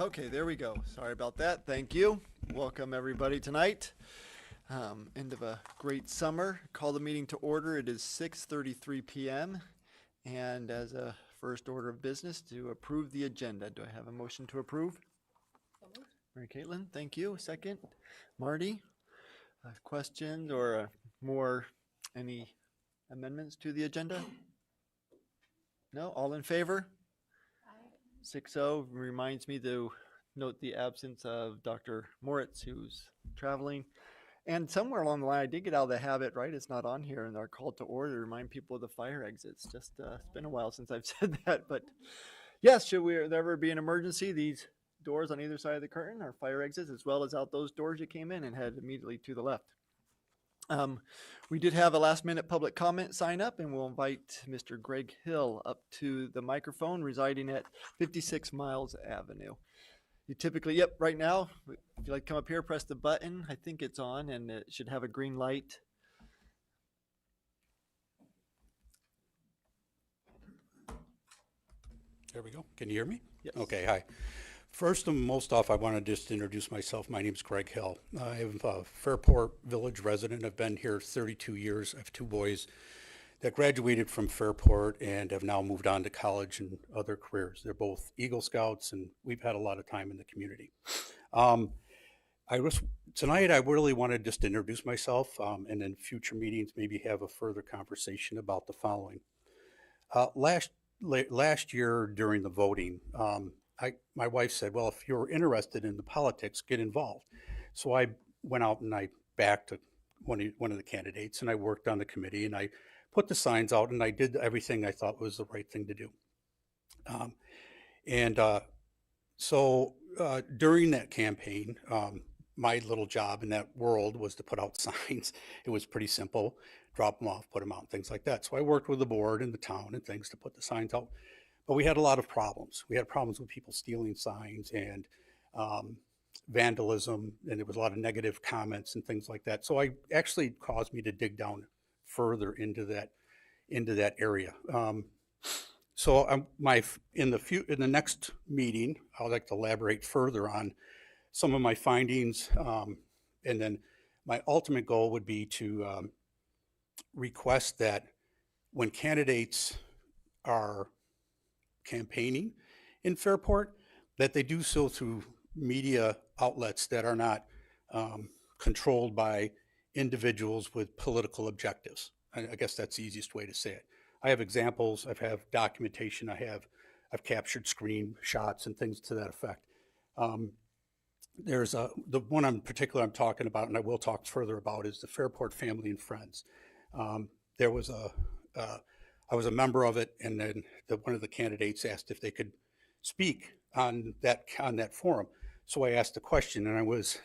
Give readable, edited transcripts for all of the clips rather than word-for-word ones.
Okay, there we go. Sorry about that. Thank you. Welcome everybody tonight. End of a great summer. Call the meeting to order. It is 6:33 p.m. And as a first order of business, to approve the agenda. Do I have a motion to approve? Mary Caitlin, thank you. Second. Marty, questions or any amendments to the agenda? No? All in favor? 6-0 reminds me to note the absence of Dr. Moritz, who's traveling. And somewhere along the line, I did get out of the habit, right? It's not on here in our call to order to remind people of the fire exits. Just it's been a while since I've said that. But yes, should there ever be an emergency, these doors on either side of the curtain are fire exits, as well as out those doors you came in and head immediately to the left. We did have a last minute public comment sign up, and we'll invite Mr. Greg Hill up to the microphone, residing at 56 Miles Avenue. You typically, yep, right now, if you like to come up here, press the button. I think it's on and it should have a green light. There we go. Can you hear me? Yes. Okay, hi. First and most off, I want to just introduce myself. My name is Greg Hill. I am a Fairport Village resident. I've been here 32 years. I have two boys that graduated from Fairport and have now moved on to college and other careers. They're both Eagle Scouts, and we've had a lot of time in the community. Tonight, I really want to just introduce myself, and in future meetings, maybe have a further conversation about the following. Last year during the voting, my wife said, well, if you're interested in the politics, get involved. So I went out and I backed one of the candidates, and I worked on the committee, and I put the signs out, and I did everything I thought was the right thing to do. So during that campaign, my little job in that world was to put out signs. It was pretty simple, drop them off, put them out, things like that. So I worked with the board and the town and things to put the signs out. But we had a lot of problems. We had problems with people stealing signs and vandalism, and there was a lot of negative comments and things like that. So I actually caused me to dig down further into that area. In the next meeting, I would like to elaborate further on some of my findings, and then my ultimate goal would be to request that when candidates are campaigning in Fairport, that they do so through media outlets that are not controlled by individuals with political objectives. I guess that's the easiest way to say it. I have examples, I have documentation, I've captured screenshots and things to that effect. There's the one in particular I'm talking about, and I will talk further about, is the Fairport Family and Friends. I was a member of it, and then one of the candidates asked if they could speak on that forum. So I asked a question, and I was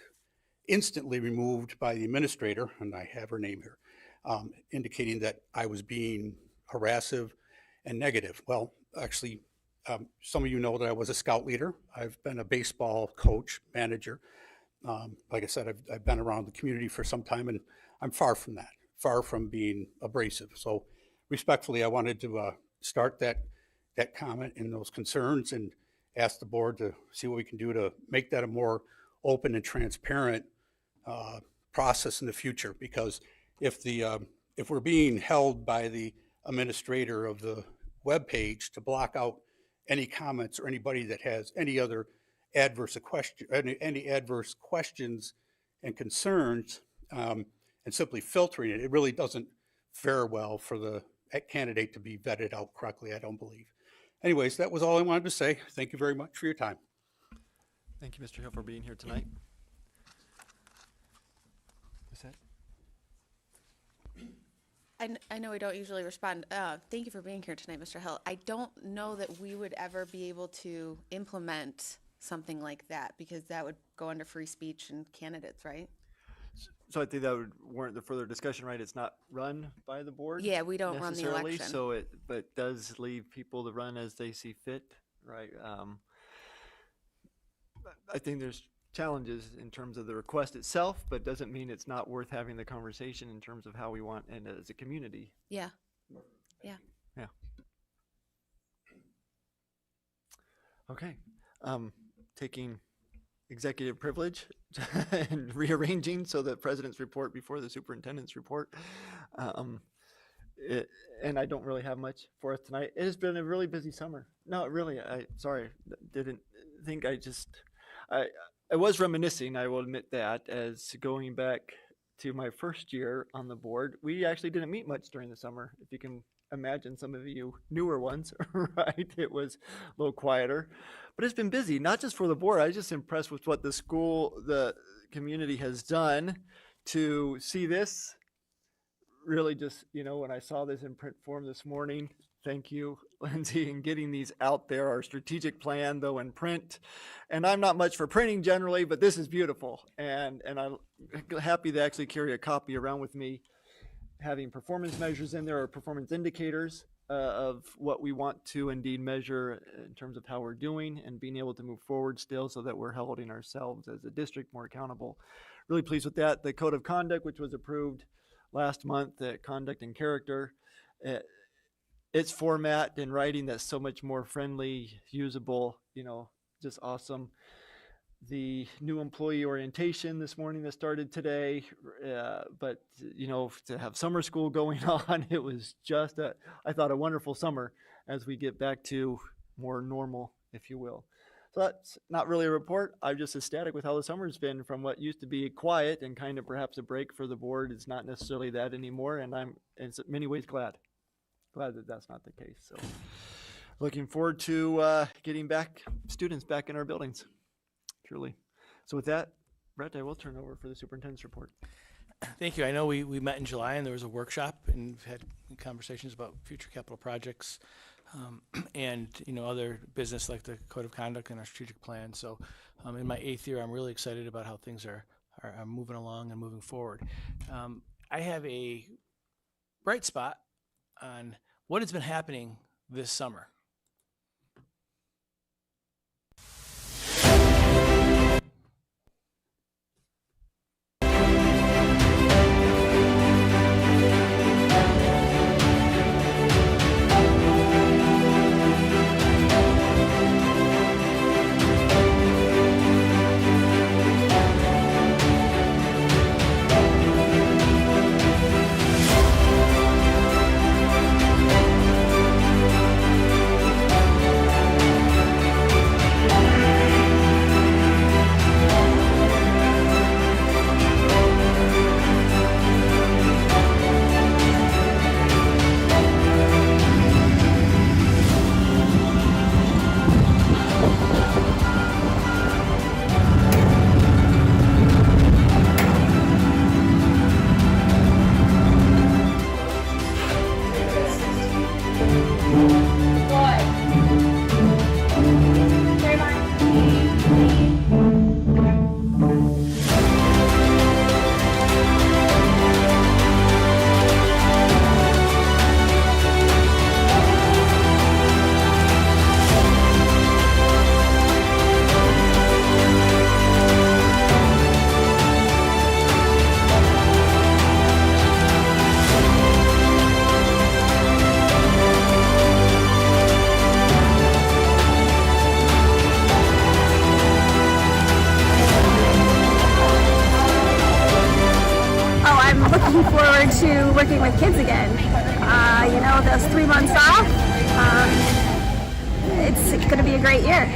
instantly removed by the administrator, and I have her name here, indicating that I was being harassive and negative. Well, actually, some of you know that I was a scout leader. I've been a baseball coach, manager. Like I said, I've been around the community for some time, and I'm far from that, far from being abrasive. So respectfully, I wanted to start that comment and those concerns and ask the board to see what we can do to make that a more open and transparent process in the future. Because if we're being held by the administrator of the web page to block out any comments or anybody that has any other adverse questions and concerns, and simply filtering it, it really doesn't fare well for the candidate to be vetted out correctly, I don't believe. Anyways, that was all I wanted to say. Thank you very much for your time. Thank you, Mr. Hill, for being here tonight. Is that? I know we don't usually respond. Thank you for being here tonight, Mr. Hill. I don't know that we would ever be able to implement something like that, because that would go under free speech and candidates, right? So I think that would warrant the further discussion, right? It's not run by the board. Yeah, we don't run the election. So but does leave people to run as they see fit, right? I think there's challenges in terms of the request itself, but doesn't mean it's not worth having the conversation in terms of how we want, and as a community. Yeah. Yeah. Okay. taking executive privilege and rearranging so the president's report before the superintendent's report. And I don't really have much for us tonight. It has been a really busy summer. No, really, didn't think I was reminiscing, I will admit that, as going back to my first year on the board, we actually didn't meet much during the summer. If you can imagine, some of you newer ones, right? It was a little quieter, but it's been busy, not just for the board. I was just impressed with what the community has done to see this. Really just, when I saw this in print form this morning, thank you, Lindsay, in getting these out there. Our strategic plan, though, in print. And I'm not much for printing generally, but this is beautiful. And I'm happy to actually carry a copy around with me, having performance measures in there, or performance indicators of what we want to indeed measure in terms of how we're doing, and being able to move forward still so that we're holding ourselves as a district more accountable. Really pleased with that. The code of conduct, which was approved last month, conduct and character, its format in writing that's so much more friendly, usable, just awesome. The new employee orientation this morning that started today, but to have summer school going on, it was just I thought a wonderful summer as we get back to more normal, if you will. So that's not really a report. I'm just ecstatic with how the summer's been. From what used to be quiet and kind of perhaps a break for the board, it's not necessarily that anymore, and I'm in many ways glad that that's not the case. So looking forward to getting students back in our buildings, truly. So with that, Brett, I will turn over for the superintendent's report. Thank you. I know we met in July, and there was a workshop, and we've had conversations about future capital projects, and other business like the code of conduct and our strategic plan. So in my 8th year, I'm really excited about how things are moving along and moving forward. I have a bright spot on what has been happening this summer. forward to working with kids again. Those 3 months off, it's going to be a great year.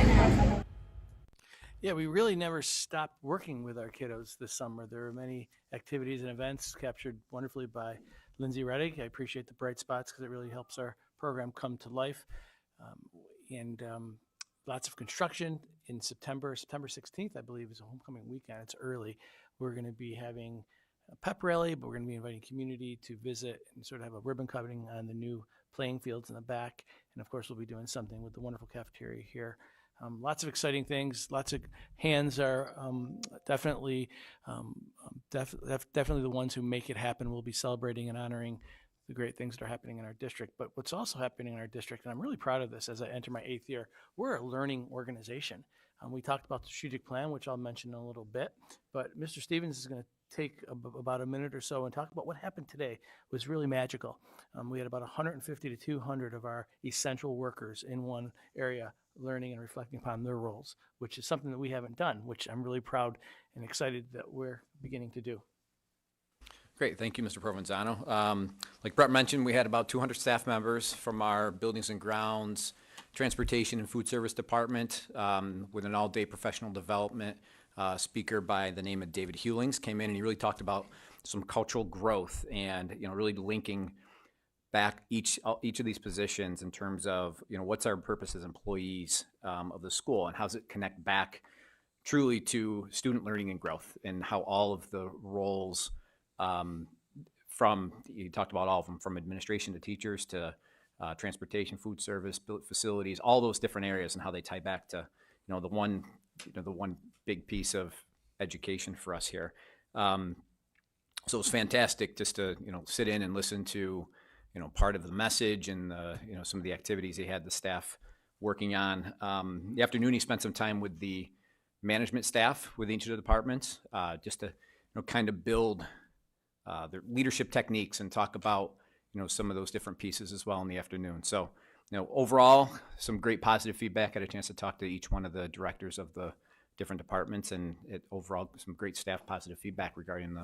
Yeah, we really never stopped working with our kiddos this summer. There were many activities and events captured wonderfully by Lindsay Reddick. I appreciate the bright spots because it really helps our program come to life. And lots of construction in September 16th, I believe, is a homecoming weekend. It's early. We're going to be having a pep rally, but we're going to be inviting community to visit and sort of have a ribbon cutting on the new playing fields in the back. And of course, we'll be doing something with the wonderful cafeteria here. Lots of exciting things. Lots of hands are definitely the ones who make it happen. We'll be celebrating and honoring the great things that are happening in our district. But what's also happening in our district, and I'm really proud of this as I enter my 8th year, we're a learning organization. We talked about the strategic plan, which I'll mention in a little bit, but Mr. Stevens is going to take about a minute or so and talk about what happened today. It was really magical. We had about 150 to 200 of our essential workers in one area learning and reflecting upon their roles, which is something that we haven't done, which I'm really proud and excited that we're beginning to do. Great, thank you, Mr. Provenzano. Like Brett mentioned, we had about 200 staff members from our buildings and grounds, transportation and food service department, with an all-day professional development speaker by the name of David Hewlings came in, and he really talked about some cultural growth and, really linking back each of these positions in terms of, what's our purpose as employees of the school, and how does it connect back truly to student learning and growth, and how all of the roles you talked about all of them, from administration to teachers to transportation, food service, facilities, all those different areas, and how they tie back to, the one big piece of education for us here. So it was fantastic just to, sit in and listen to, part of the message and, some of the activities he had the staff working on. The afternoon, he spent some time with the management staff with each of the departments, just to, kind of build their leadership techniques and talk about, some of those different pieces as well in the afternoon. So, overall, some great positive feedback. I had a chance to talk to each one of the directors of the different departments, and overall some great staff positive feedback regarding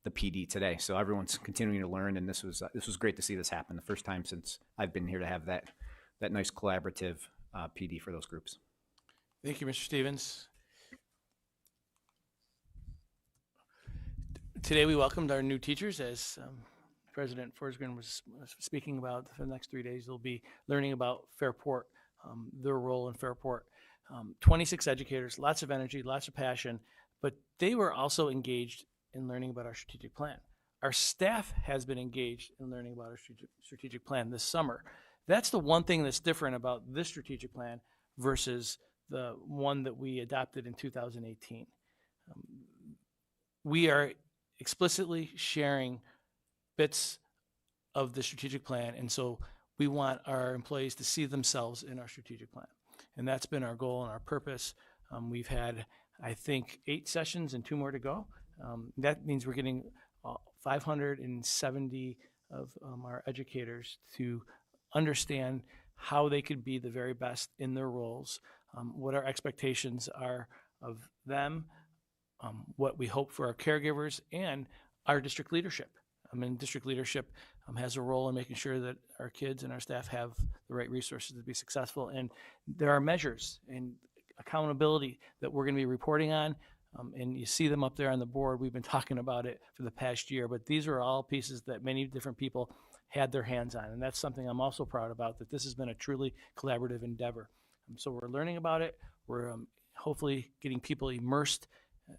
the PD today. So everyone's continuing to learn, and this was great to see this happen. The first time since I've been here to have that nice collaborative PD for those groups. Thank you, Mr. Stevens. Today we welcomed our new teachers, as President Forsgren was speaking about. For the next 3 days, they'll be learning about Fairport, their role in Fairport. 26 educators, lots of energy, lots of passion, but they were also engaged in learning about our strategic plan. Our staff has been engaged in learning about our strategic plan this summer. That's the one thing that's different about this strategic plan versus the one that we adopted in 2018. We are explicitly sharing bits of the strategic plan, and so we want our employees to see themselves in our strategic plan. And that's been our goal and our purpose. We've had, I think, 8 sessions and 2 more to go. That means we're getting 570 of our educators to understand how they could be the very best in their roles, what our expectations are of them, what we hope for our caregivers, and our district leadership. District leadership has a role in making sure that our kids and our staff have the right resources to be successful. And there are measures and accountability that we're going to be reporting on. And you see them up there on the board. We've been talking about it for the past year, but these are all pieces that many different people had their hands on. And that's something I'm also proud about, that this has been a truly collaborative endeavor. So we're learning about it. We're hopefully getting people immersed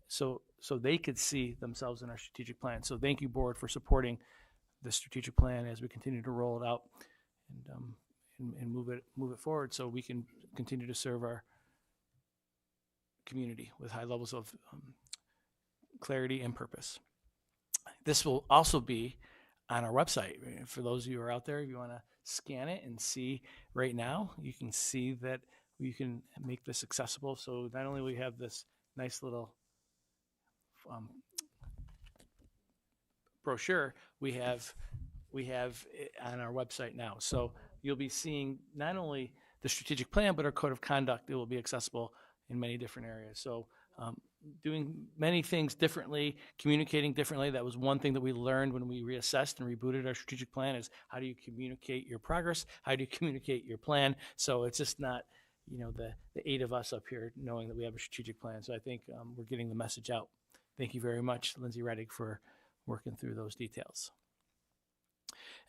so they could see themselves in our strategic plan. So thank you, board, for supporting the strategic plan as we continue to roll it out and move it forward, so we can continue to serve our community with high levels of clarity and purpose. This will also be on our website. For those of you who are out there, if you want to scan it and see right now, you can see that you can make this accessible. So not only will we have this nice little brochure, we have it on our website now. So you'll be seeing not only the strategic plan, but our code of conduct. It will be accessible in many different areas. So doing many things differently, communicating differently. That was one thing that we learned when we reassessed and rebooted our strategic plan, is how do you communicate your progress? How do you communicate your plan? So it's just not, the 8 of us up here knowing that we have a strategic plan. So I think we're getting the message out. Thank you very much, Lindsay Reddick, for working through those details.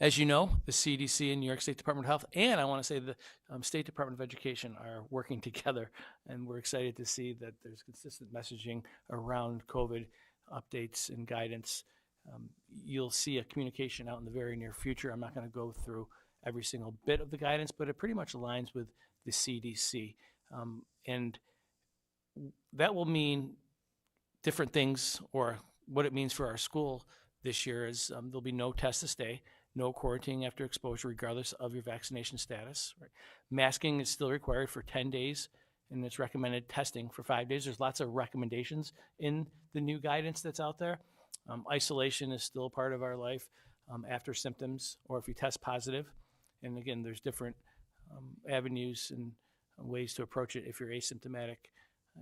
As you know, the CDC and New York State Department of Health, and I want to say the State Department of Education, are working together, and we're excited to see that there's consistent messaging around COVID updates and guidance. You'll see a communication out in the very near future. I'm not going to go through every single bit of the guidance, but it pretty much aligns with the CDC. And that will mean different things, or what it means for our school this year is there'll be no test to stay, no quarantine after exposure, regardless of your vaccination status. Right? Masking is still required for 10 days, and it's recommended testing for 5 days. There's lots of recommendations in the new guidance that's out there. Isolation is still a part of our life after symptoms or if you test positive. And again, there's different avenues and ways to approach it if you're asymptomatic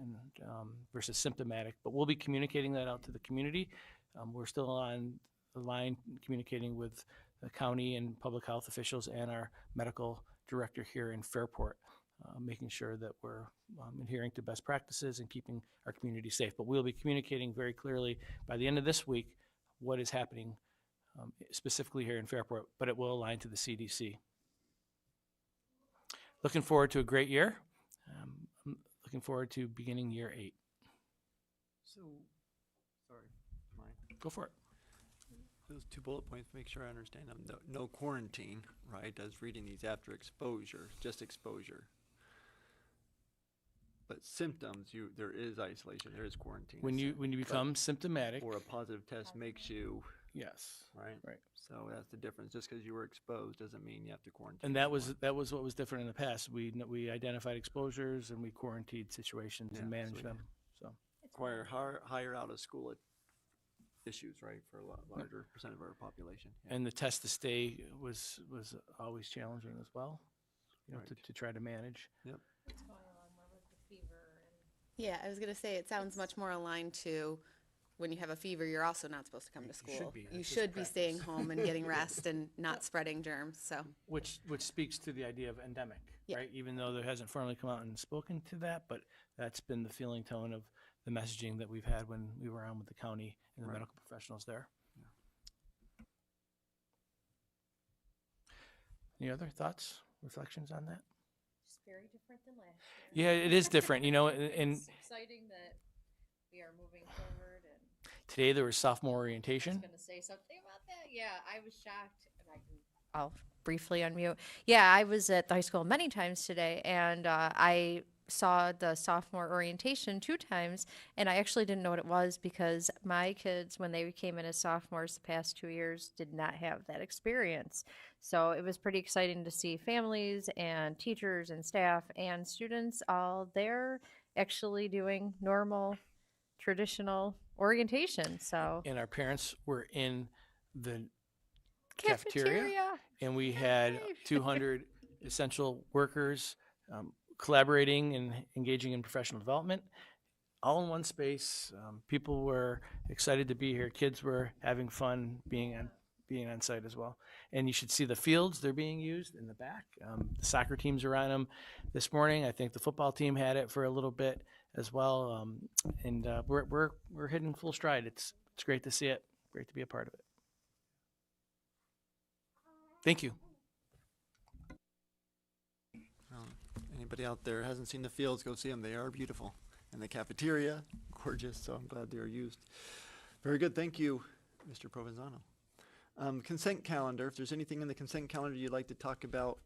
and versus symptomatic. But we'll be communicating that out to the community. We're still on the line communicating with the county and public health officials and our medical director here in Fairport, making sure that we're adhering to best practices and keeping our community safe. But we'll be communicating very clearly by the end of this week what is happening specifically here in Fairport, but it will align to the CDC. Looking forward to a great year. I'm looking forward to beginning year 8. So, sorry, mine. Go for it. Those 2 bullet points, make sure I understand them. No quarantine, right? I was reading these after exposure, just exposure. But symptoms, there is isolation, there is quarantine. When you become symptomatic, or a positive test makes you, yes, right? right. So that's the difference. Just because you were exposed doesn't mean you have to quarantine. And that was what was different in the past. We identified exposures and we quarantined situations and managed them. So Require higher out of school issues, right, for a lot larger percent of our population. Yeah. and the test to stay was always challenging as well, Right. to try to manage. Yep. Yeah, I was gonna say, it sounds much more aligned to when you have a fever, you're also not supposed to come to school. You should be staying home and getting rest and not spreading germs, so. Which speaks to the idea of endemic, Yeah. right? Even though there hasn't formally come out and spoken to that, but that's been the feeling tone of the messaging that we've had when we were on with the county and the Right. medical professionals there. Any other thoughts, reflections on that? Just very different than last year. Yeah, it is different, and It's exciting that we are moving forward, and today there was sophomore I was orientation. going to say something about that. Yeah, I was shocked, and I'll briefly unmute. Yeah, I was at the high school many times today, and I saw the sophomore orientation 2 times, and I actually didn't know what it was because my kids, when they came in as sophomores the past 2 years, did not have that experience. So it was pretty exciting to see families and teachers and staff and students all there actually doing normal, traditional orientation. So And our parents were in the cafeteria, and we had Yay. 200 essential workers collaborating and engaging in professional development, all in one space. People were excited to be here. Kids were having fun being on site as well. And you should see the fields they're being used in the back. The soccer teams are on them this morning. I think the football team had it for a little bit as well. And we're hitting full stride. It's great to see it. Great to be a part of it. Thank you. Anybody out there hasn't seen the fields, go see them. They are beautiful. And the cafeteria, gorgeous. So I'm glad they are used. Very good. Thank you, Mr. Provenzano. Consent calendar. If there's anything in the consent calendar you'd like to talk about,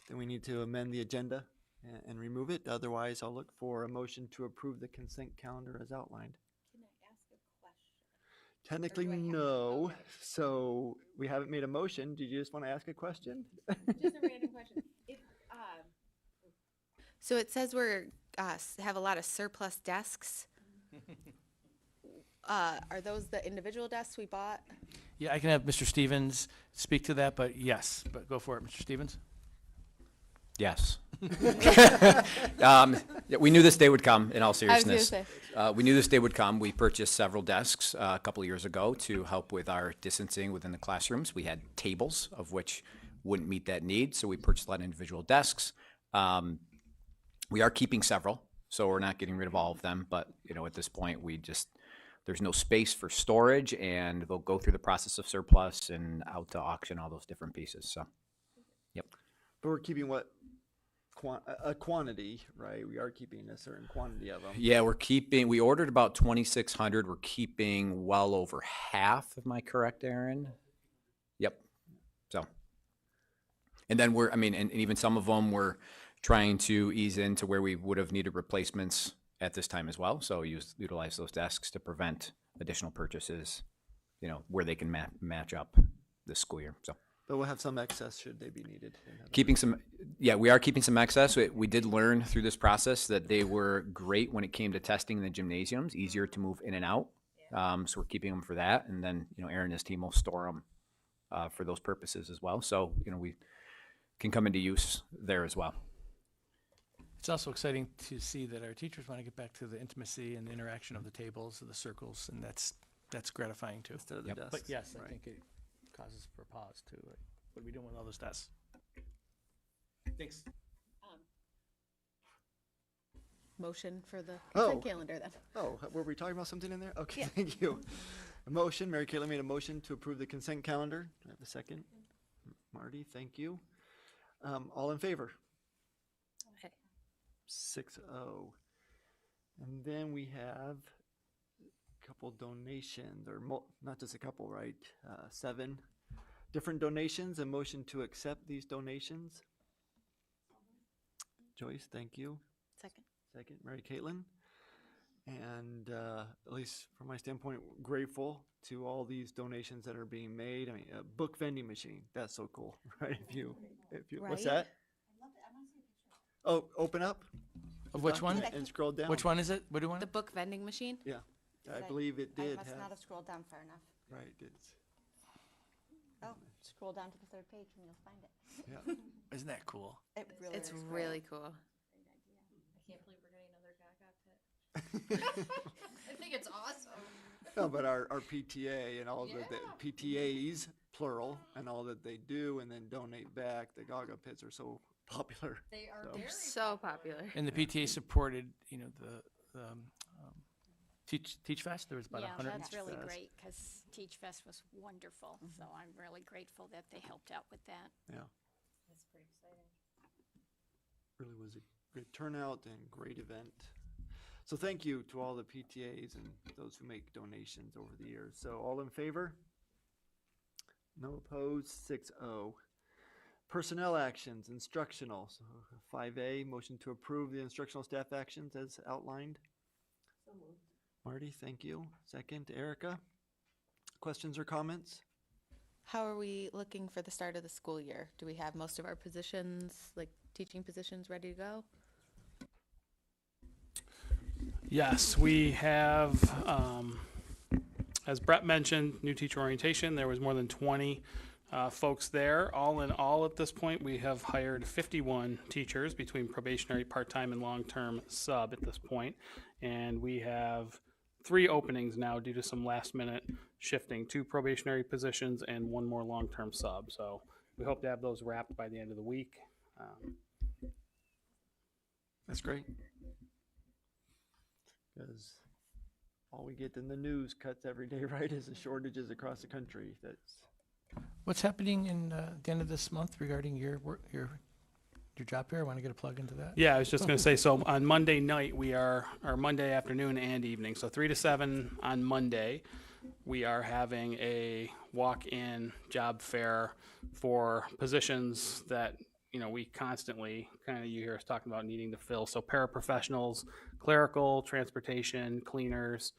then we need to amend the agenda and remove it. Otherwise, I'll look for a motion to approve the consent calendar as outlined. can I ask a question? Technically, do I have to? no. Okay. So we haven't made a motion. Did you just want to ask a question? Just a random question. If So it says we're, have a lot of surplus desks. Are those the individual desks we bought? Yeah, I can have Mr. Stevens speak to that, but yes, but go for it, Mr. Stevens. Yes. Yeah, we knew this day would come, in all seriousness. say. We knew this day would come. We purchased several desks a couple of years ago to help with our distancing within the classrooms. We had tables, of which wouldn't meet that need, so we purchased a lot of individual desks. We are keeping several, so we're not getting rid of all of them, but, at this point, there's no space for storage, and they'll go through the process of surplus and out to auction, all those different pieces, so, yep. But we're keeping a quantity, right? We are keeping a certain quantity of them. Yeah, we ordered about 2,600. We're keeping well over half. Am I correct, Aaron? Yep. So, and then and even some of them we're trying to ease into where we would have needed replacements at this time as well. So utilize those desks to prevent additional purchases, where they can match up this school year. So. But we'll have some excess should they be needed. We are keeping some excess. We did learn through this process that they were great when it came to testing in the gymnasiums, easier to move in and out. Yeah. So we're keeping them for that. And then, Aaron and his team will store them for those purposes as well. So, we can come into use there as well. It's also exciting to see that our teachers want to get back to the intimacy and the interaction of the tables, of the circles, and that's gratifying too. Instead of the Yep. desks. But yes, I Right. think it causes for pause too. Like, what are we doing with all those desks? Thanks. Motion for the Oh. consent calendar then. Oh, were we talking about something in there? Okay, Yeah. thank you. A motion, Mary Caitlin made a motion to approve the consent calendar. Do I have a second? Marty, thank you. All in favor? Okay. 6-0. And then we have a couple donations, or not just a couple, right? 7 different donations. A motion to accept these donations. Joyce, thank you. Second. Second, Mary Caitlin. And at least from my standpoint, grateful to all these donations that are being made. I mean, a book vending machine, that's so cool, right? If you, what's Right? that? Oh, open up. Of which one? And scroll down. Which one is it? What do you want? The book vending machine? Yeah, I believe it did I must not have, have scrolled down far enough. right, it's, Oh, scroll down to the third page and you'll find it. yeah. Isn't that cool? It really It's is great. really cool. I can't believe we're getting another Gaga pit. I think it's awesome. No, but our PTA and all the PTAs, plural, and all that they do and then donate back, the Gaga pits are so popular. They are So- very So popular. And the PTA supported, the Teach Fest. There was about Yeah, 100. that's really Fest. great because Teach Fest was wonderful. So I'm really grateful that they helped out with that. Yeah, That's pretty exciting. really was a great turnout and great event. So thank you to all the PTAs and those who make donations over the years. So all in favor? No opposed, 6-0. Personnel actions, instructional. So 5A, motion to approve the instructional staff actions as outlined. Marty, thank you. Second, Erica. Questions or comments? How are we looking for the start of the school year? Do we have most of our positions, like teaching positions, ready to go? Yes, we have, as Brett mentioned, new teacher orientation. There was more than 20 folks there. All in all, at this point, we have hired 51 teachers between probationary, part-time, and long-term sub at this point. And we have 3 openings now due to some last-minute shifting, 2 probationary positions and 1 more long-term sub. So we hope to have those wrapped by the end of the week. That's great. Because all we get in the news cuts every day, right, is the shortages across the country. That's What's happening in the end of this month regarding your work, your job fair? I want to get a plug into that. Yeah, I was just going to say, so on Monday night, or Monday afternoon and evening, so 3 to 7 on Monday, we are having a walk-in job fair for positions that, we constantly you hear us talking about needing to fill. So paraprofessionals, clerical, transportation, cleaners,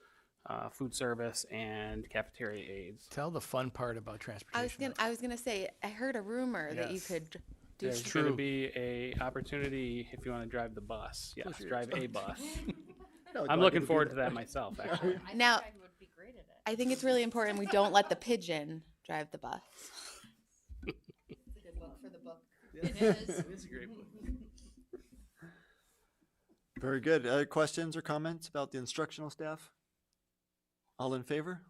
food service, and cafeteria aides. Tell the fun part about transportation. I was gonna say, I heard a rumor that you Yes. could do. There's going to be a opportunity if you want to drive the bus. Yes, drive a bus. I'm looking forward to that myself, actually. Now, I would be great at it. I think it's really important we don't let the pigeon drive the bus. It's a good book for the book. It is. It is a great book. very good. Other questions or comments about the instructional staff? All in favor?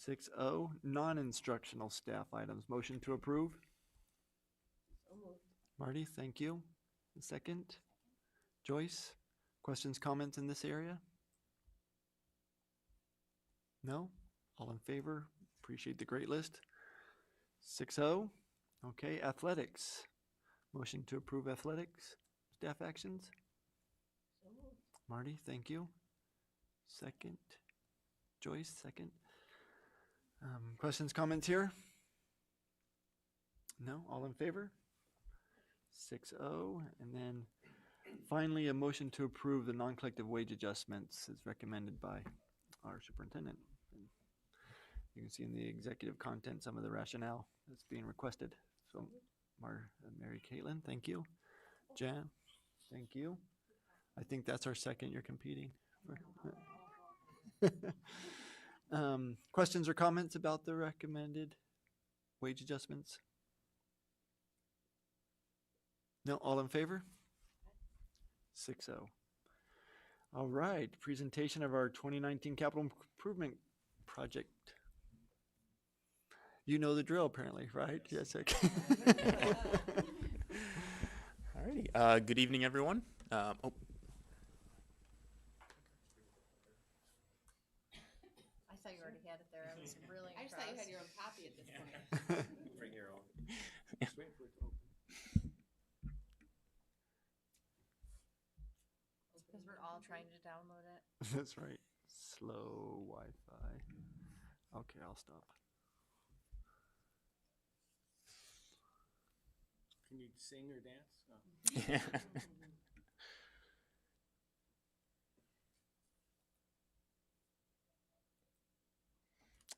6-0. Non-instructional staff items. Motion to approve? Marty, thank you. Second. Joyce, questions, comments in this area? No? All in favor? Appreciate the great list. 6-0. Okay, athletics. Motion to approve athletics staff actions? Marty, thank you. Second. Joyce, second. Questions, comments here? No? All in favor? 6-0. And then finally, a motion to approve the non-collective wage adjustments is recommended by our superintendent. And you can see in the executive content some of the rationale that's being requested. So, Mary Caitlin, thank you. Jan, thank you. I think that's our second you're competing for. Questions or comments about the recommended wage adjustments? No, all in favor? 6-0. All right, presentation of our 2019 capital improvement project. You know the drill apparently, right? Yes, okay. Alrighty, good evening, everyone. I thought you already had it there. I was really I just thought you had your own copy at this point. Bring your own. Because we're all trying to download it. That's right. Slow Wi-Fi. Okay, I'll stop. Can you sing or dance? Oh.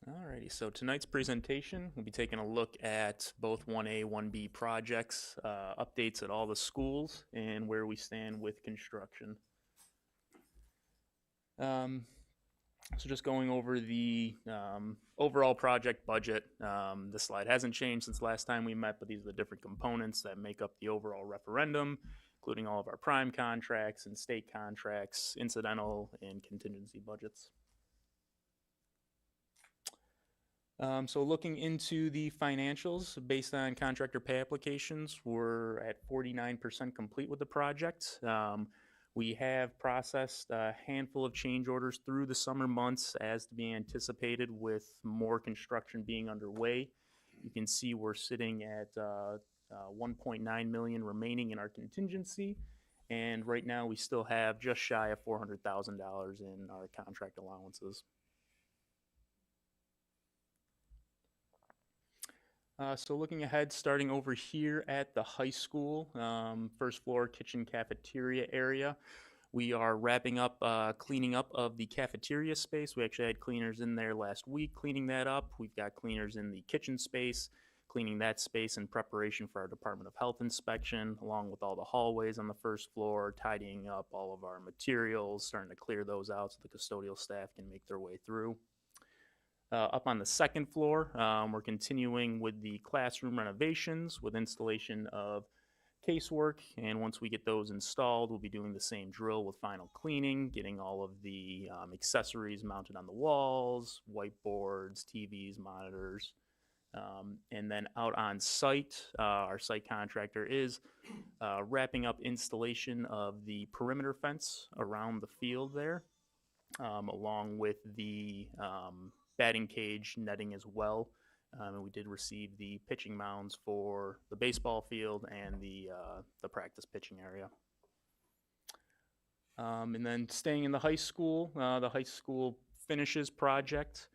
Alrighty, so tonight's presentation, we'll be taking a look at both 1A, 1B projects, updates at all the schools, and where we stand with construction. So just going over the overall project budget. The slide hasn't changed since last time we met, but these are the different components that make up the overall referendum, including all of our prime contracts and state contracts, incidental and contingency budgets. So looking into the financials, based on contractor pay applications, we're at 49% complete with the project. We have processed a handful of change orders through the summer months as to be anticipated, with more construction being underway. You can see we're sitting at 1.9 million remaining in our contingency, and right now we still have just shy of $400,000 in our contract allowances. So looking ahead, starting over here at the high school, first floor kitchen cafeteria area, we are wrapping up cleaning up of the cafeteria space. We actually had cleaners in there last week cleaning that up. We've got cleaners in the kitchen space, cleaning that space in preparation for our Department of Health inspection, along with all the hallways on the first floor, tidying up all of our materials, starting to clear those out so the custodial staff can make their way through. Up on the second floor, we're continuing with the classroom renovations with installation of casework, and once we get those installed, we'll be doing the same drill with final cleaning, getting all of the accessories mounted on the walls, whiteboards, TVs, monitors, and then out on site, our site contractor is wrapping up installation of the perimeter fence around the field there, along with the batting cage netting as well. And we did receive the pitching mounds for the baseball field and the practice pitching area. And then staying in the high school finishes project.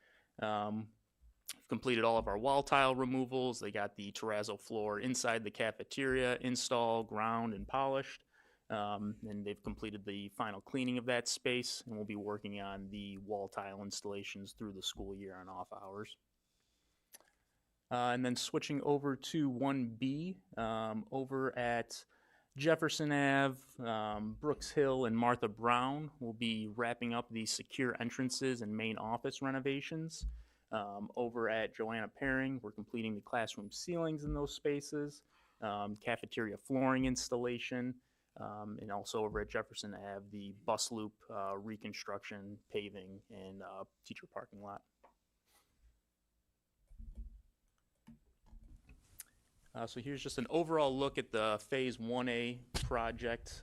Completed all of our wall tile removals. They got the terrazzo floor inside the cafeteria installed, ground, and polished. And they've completed the final cleaning of that space, and we'll be working on the wall tile installations through the school year on off hours. And then switching over to 1B, over at Jefferson Ave, Brooks Hill, and Martha Brown, we'll be wrapping up the secure entrances and main office renovations. Over at Joanna Paring, we're completing the classroom ceilings in those spaces, cafeteria flooring installation, and also over at Jefferson Ave, the bus loop reconstruction, paving, and teacher parking lot. So here's just an overall look at the Phase 1A project,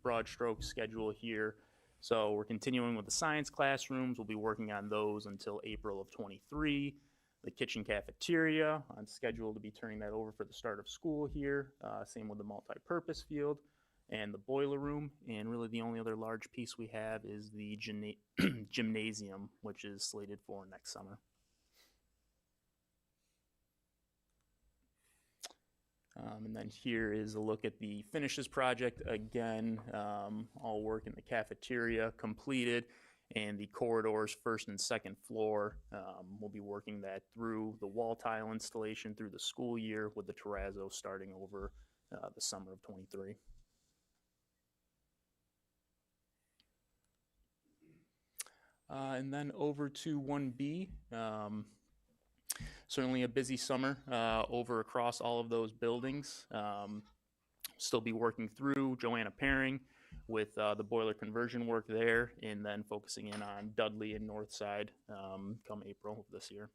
broad stroke schedule here. So we're continuing with the science classrooms. We'll be working on those until April of 23. The kitchen cafeteria on schedule to be turning that over for the start of school here. Same with the multi-purpose field and the boiler room. And really the only other large piece we have is the gymnasium, which is slated for next summer. And then here is a look at the finishes project. Again, all work in the cafeteria completed, and the corridors, first and second floor. We'll be working that through the wall tile installation through the school year, with the terrazzo starting over the summer of 23. And then over to 1B. Certainly a busy summer over across all of those buildings. Still be working through Joanna Pairing with the boiler conversion work there, and then focusing in on Dudley and Northside come April of this year.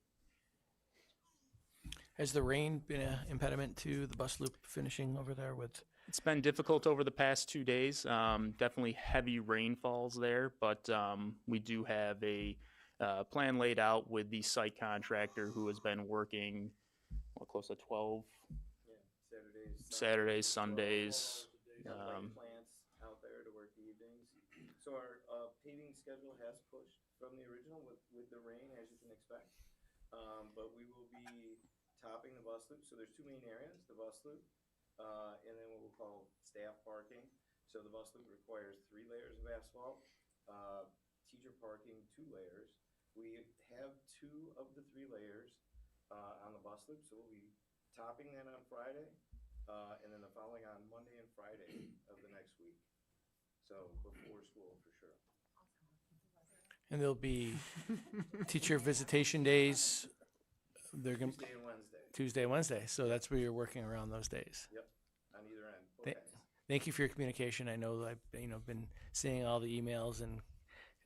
Has the rain been an impediment to the bus loop finishing over there with? It's been difficult over the past 2 days. Definitely heavy rainfalls there, but we do have a plan laid out with the site contractor who has been working close to 12 Saturdays, Sundays. Plants out there to work evenings. So our paving schedule has pushed from the original with the rain, as you can expect. But we will be topping the bus loop. So there's two main areas, the bus loop, and then what we'll call staff parking. So the bus loop requires 3 layers of asphalt, teacher parking 2 layers. We have 2 of the 3 layers on the bus loop, so we'll be topping that on Friday, and then the following on Monday and Friday of the next week. So before school for sure. And there'll be teacher visitation days. They're going Tuesday and Wednesday. Tuesday and Wednesday. So that's where you're working around those days. Yep, on either end. Both ends. Thank you for your communication. I know I've been seeing all the emails and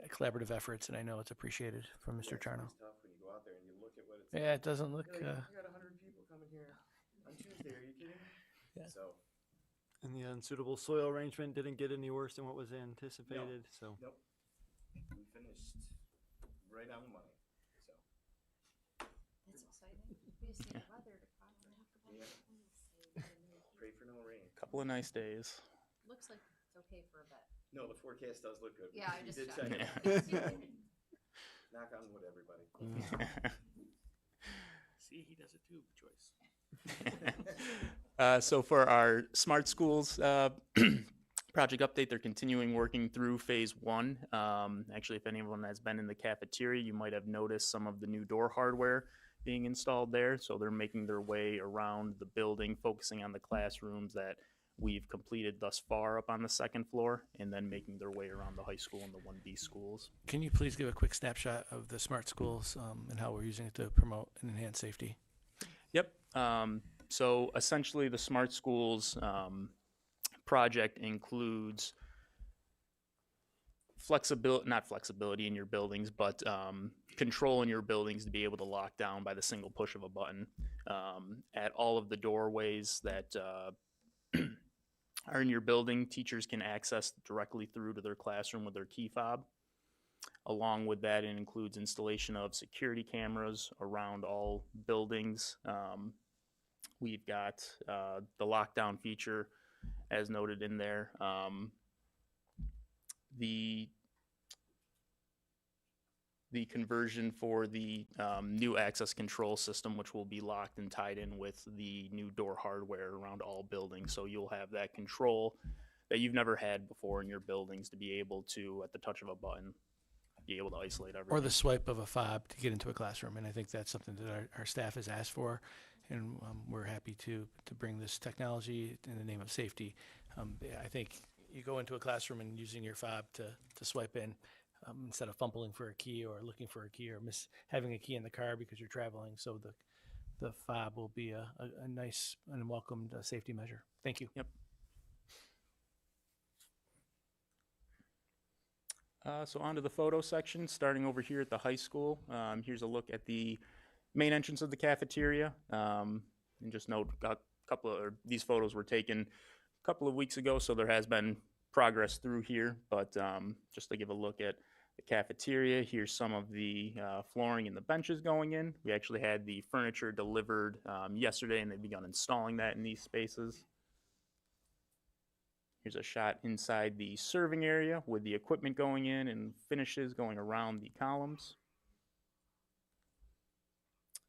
collaborative efforts, and I know it's appreciated from Mr. Charno. It's tough when you go out there and you look at what it's. Yeah, it doesn't look. You're like, I got 100 people coming here on Tuesday. Are you kidding me? Yeah. So. And the unsuitable soil arrangement didn't get any worse than what was anticipated. So. Nope. We finished right on the money. So. That's exciting. We just need weather to Yeah. Pray for no rain. Couple of nice days. Looks like it's okay for a bit. No, the forecast does look good. Yeah, I We just did checked. check it. Knock on wood, everybody. See, he does it too, Joyce. So for our smart schools project update, they're continuing working through phase 1. Actually, if anyone has been in the cafeteria, you might have noticed some of the new door hardware being installed there. So they're making their way around the building, focusing on the classrooms that we've completed thus far up on the 2nd floor, and then making their way around the high school and the 1B schools. Can you please give a quick snapshot of the smart schools and how we're using it to promote and enhance safety? Yep. So essentially the smart schools project includes not flexibility in your buildings, but control in your buildings to be able to lock down by the single push of a button at all of the doorways that are in your building. Teachers can access directly through to their classroom with their key fob. Along with that, it includes installation of security cameras around all buildings. We've got the lockdown feature as noted in there. The conversion for the new access control system, which will be locked and tied in with the new door hardware around all buildings. So you'll have that control that you've never had before in your buildings to be able to, at the touch of a button, be able to isolate everything. Or the swipe of a fob to get into a classroom. And I think that's something that our staff has asked for. And we're happy to bring this technology in the name of safety. I think you go into a classroom and using your fob to swipe in instead of fumbling for a key or looking for a key or having a key in the car because you're traveling. So the fob will be a nice and welcomed safety measure. Thank you. Yep. So onto the photo section, starting over here at the high school. Here's a look at the main entrance of the cafeteria. And just note, these photos were taken a couple of weeks ago, so there has been progress through here. But just to give a look at the cafeteria, here's some of the flooring and the benches going in. We actually had the furniture delivered yesterday, and they've begun installing that in these spaces. Here's a shot inside the serving area with the equipment going in and finishes going around the columns.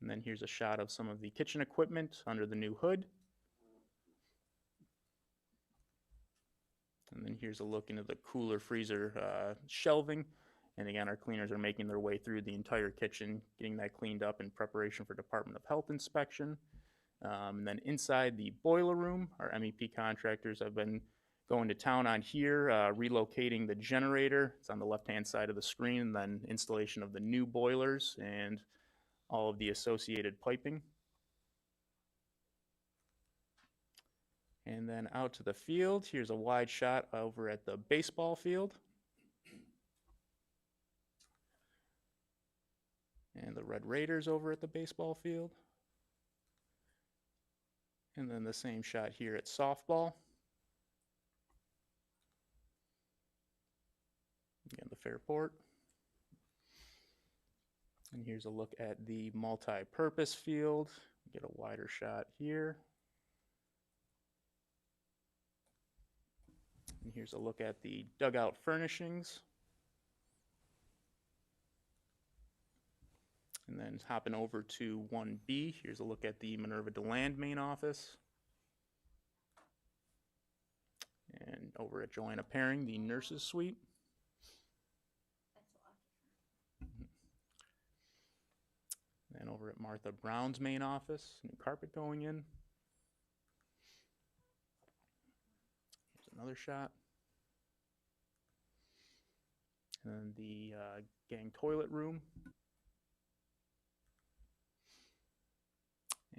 And then here's a shot of some of the kitchen equipment under the new hood. And then here's a look into the cooler freezer shelving. And again, our cleaners are making their way through the entire kitchen, getting that cleaned up in preparation for Department of Health inspection. And then inside the boiler room, our MEP contractors have been going to town on here, relocating the generator. It's on the left-hand side of the screen, and then installation of the new boilers and all of the associated piping. And then out to the field, here's a wide shot over at the baseball field. And the Red Raiders over at the baseball field. And then the same shot here at softball. Again, the Fairport. And here's a look at the multi-purpose field. Get a wider shot here. And here's a look at the dugout furnishings. And then hopping over to 1B, here's a look at the Minerva DeLand main office. And over at Joanna Paring, the nurses suite. And over at Martha Brown's main office, new carpet going in. Here's another shot. And then the gang toilet room.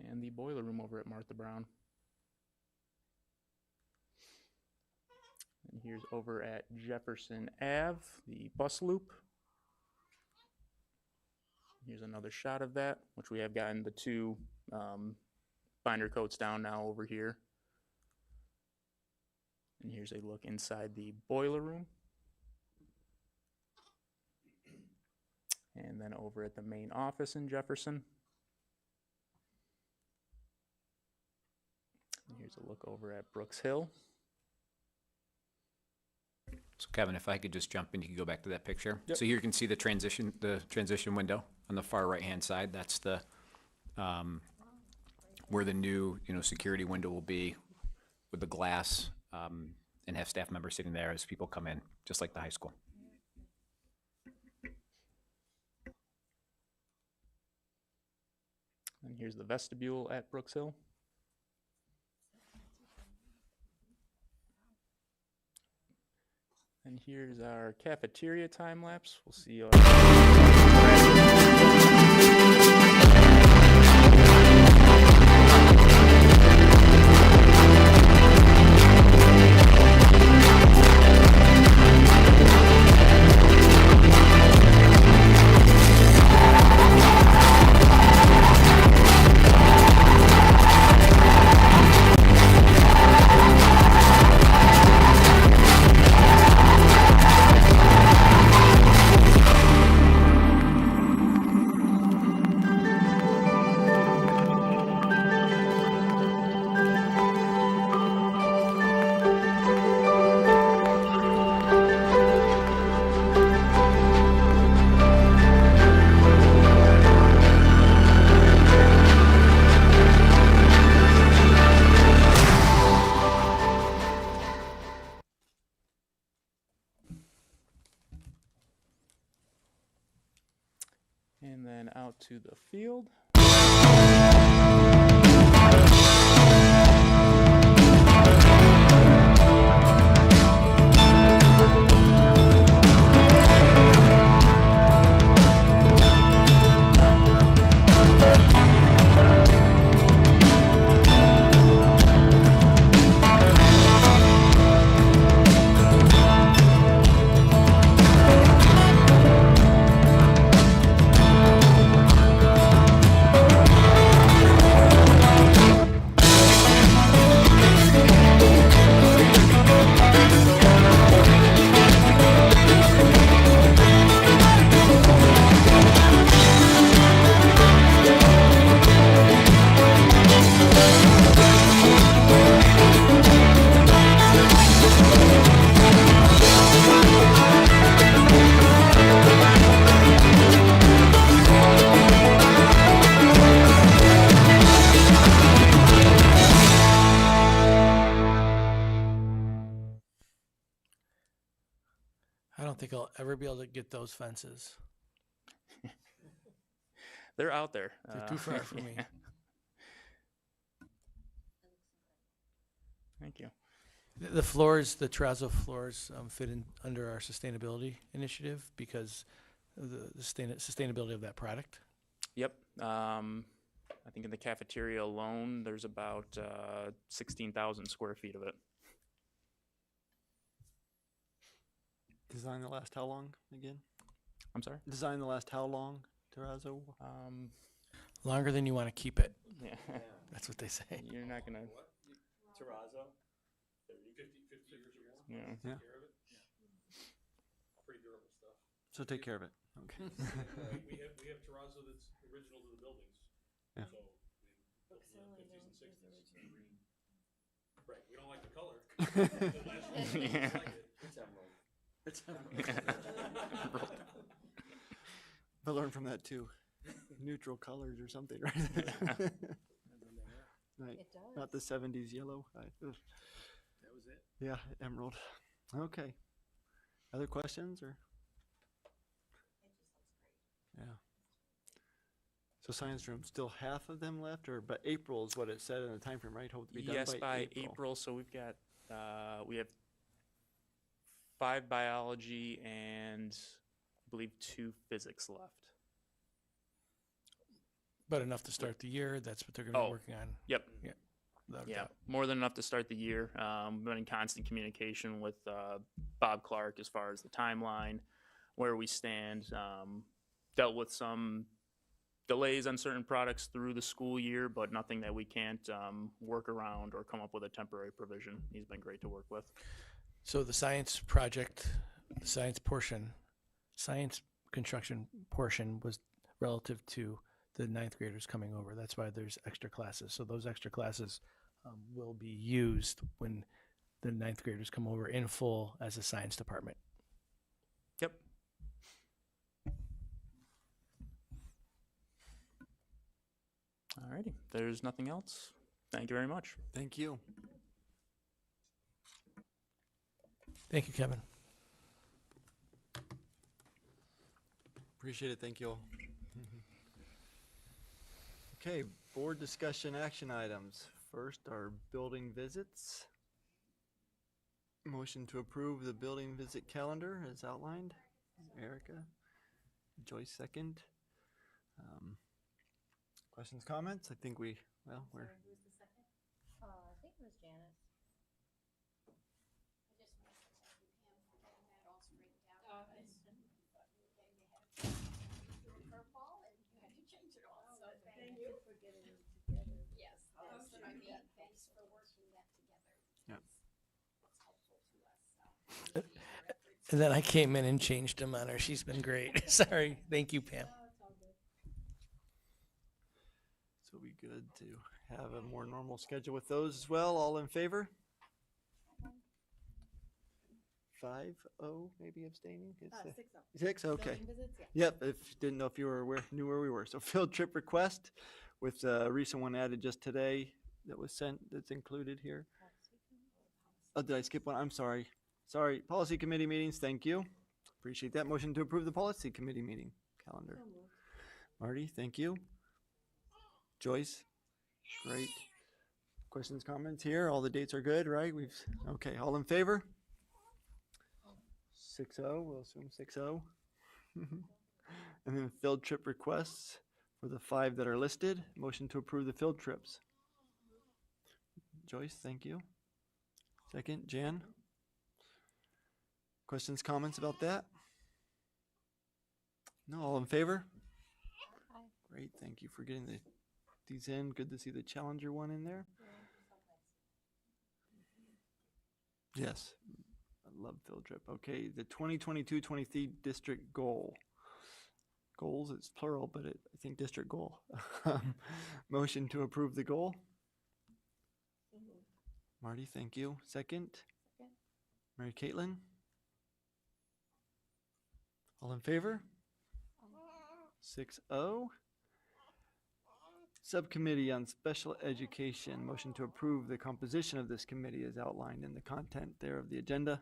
And the boiler room over at Martha Brown. And here's over at Jefferson Ave, the bus loop. Here's another shot of that, which we have gotten the two binder coats down now over here. And here's a look inside the boiler room. And then over at the main office in Jefferson. And here's a look over at Brooks Hill. So Kevin, if I could just jump in, you can go back to that picture. Yep. So here you can see the transition window on the far right-hand side. That's the where the new security window will be with the glass, and have staff members sitting there as people come in, just like the high school. And here's the vestibule at Brooks Hill. And here's our cafeteria time lapse. We'll see you. And then out to the field. I don't think I'll ever be able to get those fences. They're out there. They're too far for me. Thank you. The floors, the terrazzo floors fit in under our sustainability initiative because of the sustainability of that product. Yep. I think in the cafeteria alone, there's about 16,000 square feet of it. Design that last how long again? I'm sorry? Design that last how long, terrazzo? Longer than you want to keep it. Yeah. That's what they say. You're not going to. Terrazzo? 50 years or more. Yeah. Yeah. Pretty durable stuff. So take care of it. Okay. we have terrazzo that's original to the buildings. Yeah. So built in the 50s and 60s. Right. We don't like the color. Yeah. It's I learned from that too. Neutral colors or something, right? Right. It does. Not the 70s yellow. That was it. Yeah, emerald. Okay. Other questions or? Yeah. So science room, still half of them left, or but April is what it said in the time frame, right? Hope to be done Yes, by by April. So we've got we have 5 biology and I believe 2 physics left. But enough to start the year. That's what they're going to be working on. Yep. Yeah. Without a Yeah, doubt. more than enough to start the year. We've been in constant communication with Bob Clark as far as the timeline, where we stand. Dealt with some delays on certain products through the school year, but nothing that we can't work around or come up with a temporary provision. He's been great to work with. So the science project, the science construction portion was relative to the 9th graders coming over. That's why there's extra classes. So those extra classes will be used when the 9th graders come over in full as a science department. Yep. Alrighty, there's nothing else. Thank you very much. Thank you. Thank you, Kevin. Appreciate it. Thank you all. Okay, board discussion action items. First, our building visits. Motion to approve the building visit calendar as outlined. Erica. Joyce second. Questions, comments? I think we're. Who's the second? I think it was Janice. And then I came in and changed them on her. She's been great. Sorry. Thank you, Pam. So it'll be good to have a more normal schedule with those as well. All in favor? 5-0, maybe abstaining? 6-0. 6, okay. Building visits, yeah. Yep, didn't know if you were aware, knew where we were. So field trip request with a recent one added just today that was sent, that's included here. Oh, did I skip one? I'm sorry. Sorry, policy committee meetings, thank you. Appreciate that. Motion to approve the policy committee meeting calendar. Marty, thank you. Joyce, great. Questions, comments here? All the dates are good, right? Okay, all in favor? 6-0, we'll assume 6-0. And then field trip requests for the 5 that are listed. Motion to approve the field trips. Joyce, thank you. Second, Jan. Questions, comments about that? No, all in favor? Great, thank you for getting these in. Good to see the Challenger one in there. Yes, I love field trip. Okay, the 2022-23 district goal. Goals, it's plural, but I think district goal. Motion to approve the goal. Marty, thank you. Second. Mary Caitlin. All in favor? 6-0. Subcommittee on Special Education. Motion to approve the composition of this committee as outlined in the content there of the agenda.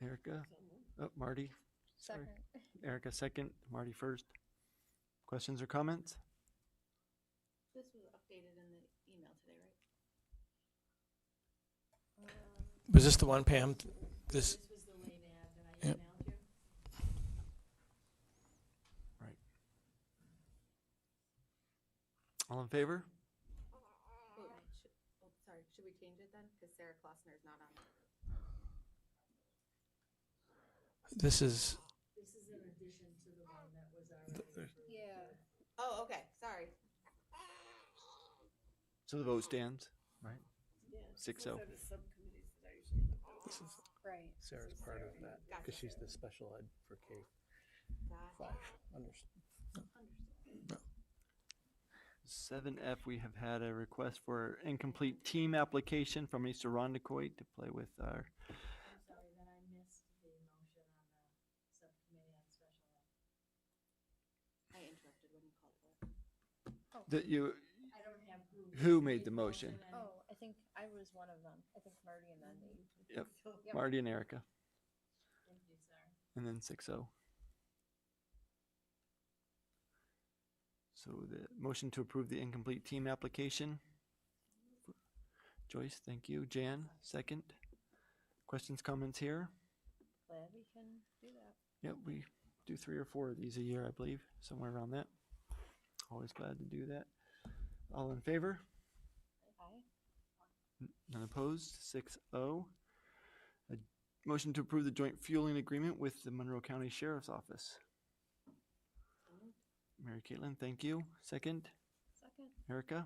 Erica? Oh, Marty. Sorry. Erica second. Marty first. Questions or comments? This was updated in the email today, Was this the one, Pam? This. was the late ad that Yep. emailed you. Right. All in favor? Sorry, should we change it then? Because Sarah Klossner is not on. This is. This is in addition to the one that was already. Yeah. Oh, okay, sorry. So the vote stands, right? Yeah. 6-0. This is Right. Sarah's part of that because she's the special ed for K-5. Understood. 7F, we have had a request for incomplete team application from East Arundecoit to play with our, I'm sorry that I missed the motion on the subcommittee on special ed. I interrupted when you called for it. that you, I don't have who made the motion? Oh, I think I was one of them. I think Marty and then me. Yep, Yep. Marty and Erica, Thank you, sir. and then 6-0. So the motion to approve the incomplete team application. Joyce, thank you. Jan, second. Questions, comments here? Glad we can do that. Yep, we do 3 or 4 of these a year, I believe, somewhere around that. Always glad to do that. All in favor? Aye. None opposed? 6-0. A motion to approve the joint fueling agreement with the Monroe County Sheriff's Office. Mary Caitlin, thank you. Second. Second. Erica?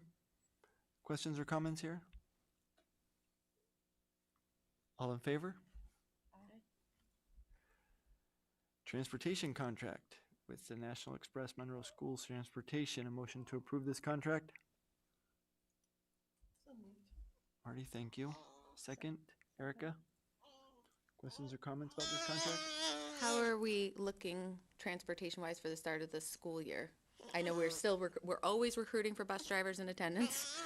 Questions or comments here? All in favor? Aye. Transportation contract with the National Express Monroe Schools Transportation. A motion to approve this contract? Marty, thank you. Second. Erica? Questions or comments about this contract? How are we looking transportation-wise for the start of the school year? I know we're always recruiting for bus drivers in attendance,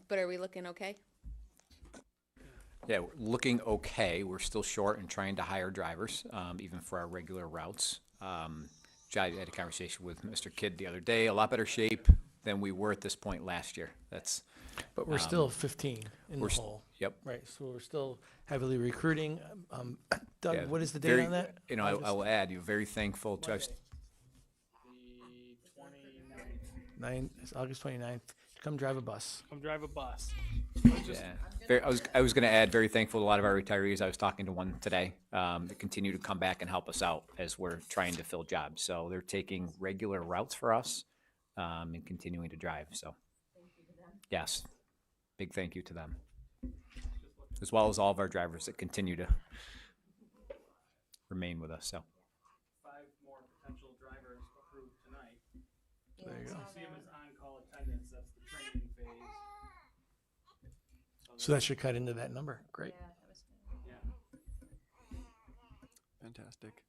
but are we looking okay? Yeah, we're looking okay. We're still short and trying to hire drivers, even for our regular routes. I had a conversation with Mr. Kidd the other day, a lot better shape than we were at this point last year. But we're still 15 in the we're hole. Yep. Right, so we're still heavily recruiting. Doug, Yeah, what is the date very- on that? You know, I will add, you're very thankful to, The 29th. It's August 29th. Come drive a bus. Come drive a bus. yeah. I was going to add, very thankful to a lot of our retirees. I was talking to one today, that continue to come back and help us out as we're trying to fill jobs. So they're taking regular routes for us, and continuing to drive, so. Yes, big thank you to them. As well as all of our drivers that continue to remain with us, so. 5 more potential drivers approved tonight. There you go. See them as on-call attendants, that's the training phase. So that should cut into that number. Great. Yeah, that was good. Yeah. Fantastic.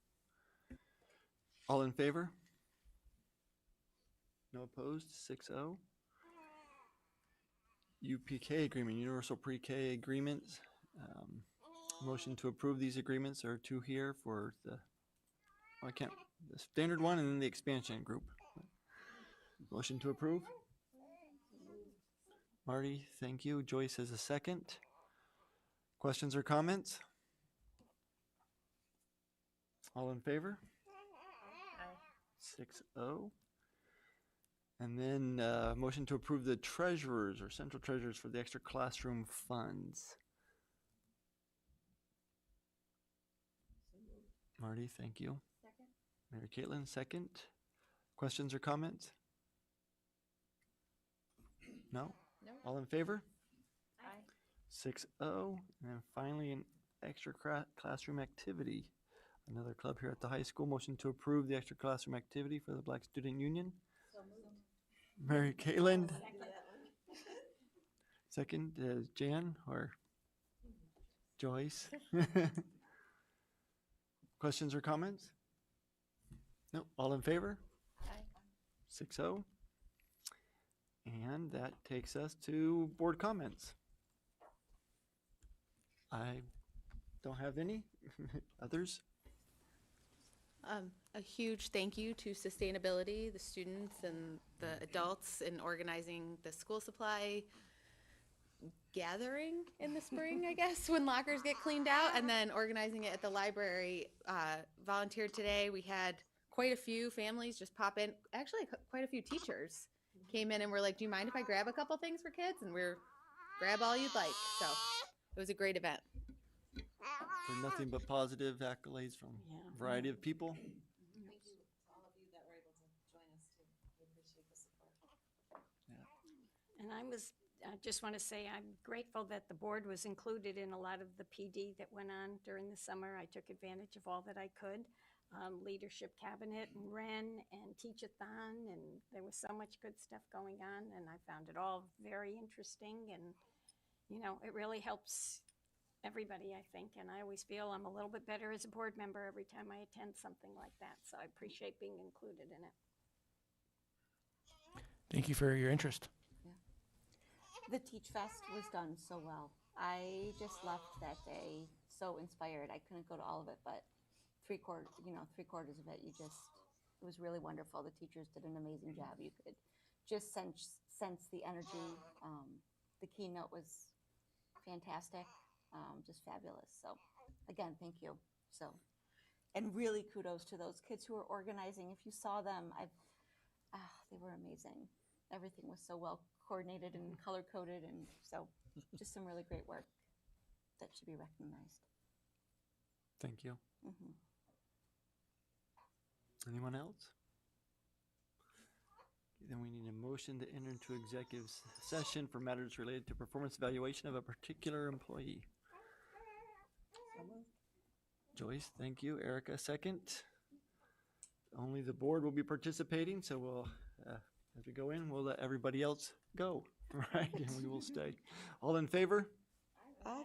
All in favor? No opposed? 6-0. UPK agreement, Universal Pre-K agreements. Motion to approve these agreements. There are 2 here for the standard one and then the expansion group. Motion to approve. Marty, thank you. Joyce has a second. Questions or comments? All in favor? 6-0. And then motion to approve the treasurers or central treasurers for the extra classroom funds. Marty, thank you. Second. Mary Caitlin, second. Questions or comments? No? No. All in favor? Aye. 6-0. And then finally, an extra classroom activity. Another club here at the high school. Motion to approve the extra classroom activity for the Black Student Union. So moved. Mary Caitlin. Second, Jan or Joyce? Questions or comments? No, all in favor? Aye. 6-0. And that takes us to board comments. I don't have any. Others? A huge thank you to sustainability, the students and the adults in organizing the school supply, gathering in the spring, I guess, when lockers get cleaned out, and then organizing it at the library. Volunteered today. We had quite a few families just pop in. Actually, quite a few teachers came in and were like, "Do you mind if I grab a couple things for kids?" And we're grab all you'd like. So it was a great event. For nothing but positive accolades from a variety of people. Thank you to all of you that were able to join us too. We appreciate the support. And I just want to say I'm grateful that the board was included in a lot of the PD that went on during the summer. I took advantage of all that I could. Leadership Cabinet and Ren and Teach-a-thon, and there was so much good stuff going on, and I found it all very interesting, and you know, it really helps everybody, I think, and I always feel I'm a little bit better as a board member every time I attend something like that, so I appreciate being included in it. Thank you for your interest. The Teach Fest was done so well. I just left that day so inspired. I couldn't go to all of it, but three quarters of it, it was really wonderful. The teachers did an amazing job. You could just sense the energy. The keynote was fantastic, just fabulous. So again, thank you. And really kudos to those kids who were organizing. If you saw them, they were amazing. Everything was so well coordinated and color coded, and so just some really great work that should be recognized. Thank you. Anyone else? Then we need a motion to enter into executive session for matters related to performance evaluation of a particular employee. Joyce, thank you. Erica, second. Only the board will be participating, so we'll, as we go in, we'll let everybody else go, right? And we will stay. All in favor? Aye.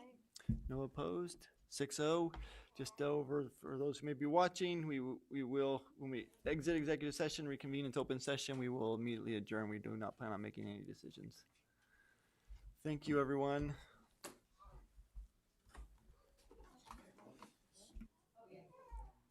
No opposed? 6-0. Just over for those who may be watching, we will, when we exit executive session, reconvene into open session, we will immediately adjourn. We do not plan on making any decisions. Thank you, everyone.